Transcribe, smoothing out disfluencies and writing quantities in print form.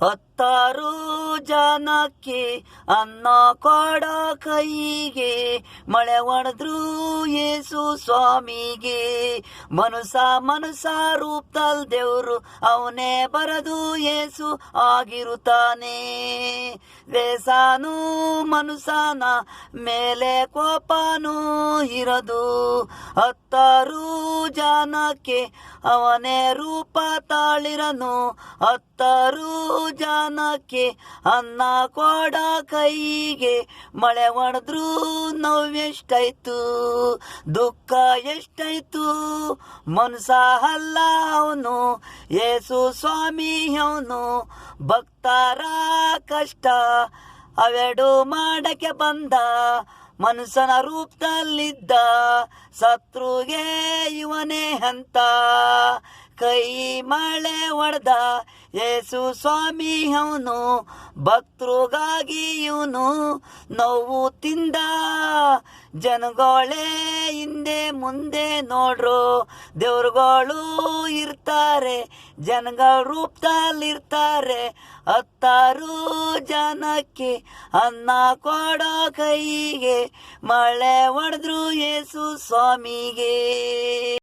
10 ಜನಕ್ಕೆ ಅನ್ನ ಕೊಡ ಕೈಗೆ ಮಳೆ ಹೊಡೆದ್ರು ಯೇಸು ಸ್ವಾಮಿಗೆ. ಮನುಷ್ಯ ರೂಪದಲ್ ದೇವ್ರು ಅವನೇ ಬರದು ಯೇಸು ಆಗಿರುತ್ತಾನೆ. ವೇಸಾನು ಮನುಷ್ಯನ ಮೇಲೆ ಕೋಪನೂ ಇರದು. 10 ಜನಕ್ಕೆ ಅವನೇ ರೂಪ ತಾಳಿರನು. 10 ಜನಕ್ಕೆ ಅನ್ನ ಕೊಡ ಕೈಗೆ ಮಳೆ ಹೊಡೆದ್ರು ನೋವೆಷ್ಟಾಯ್ತು, ದುಃಖ ಎಷ್ಟಾಯ್ತು. ಮನುಷ್ಯ ಅಲ್ಲ ಅವನು, ಯೇಸು ಸ್ವಾಮಿ ಅವನು. ಭಕ್ತರ ಕಷ್ಟ ಅವೆರಡು ಮಾಡಕ್ಕೆ ಬಂದ, ಮನುಷ್ಯನ ರೂಪದಲ್ಲಿದ್ದ. ಶತ್ರುಗೆ ಇವನೇ ಅಂತ ಕೈ ಮಳೆ ಹೊಡೆದ ಯೇಸು ಸ್ವಾಮಿ ಅವನು. ಭಕ್ತರಿಗಾಗಿ ಇವನು ನೋವು ತಿಂದ. ಜನಗಳೇ ಹಿಂದೆ ಮುಂದೆ ನೋಡ್ರು, ದೇವ್ರುಗಳು ಇರ್ತಾರೆ, ಜನಗಳ ರೂಪದಲ್ಲಿರ್ತಾರೆ. 10 ಜನಕ್ಕೆ ಅನ್ನ ಕೊಡೋ ಕೈಗೆ ಮಳೆ ಹೊಡೆದ್ರು ಯೇಸು ಸ್ವಾಮಿಗೆ.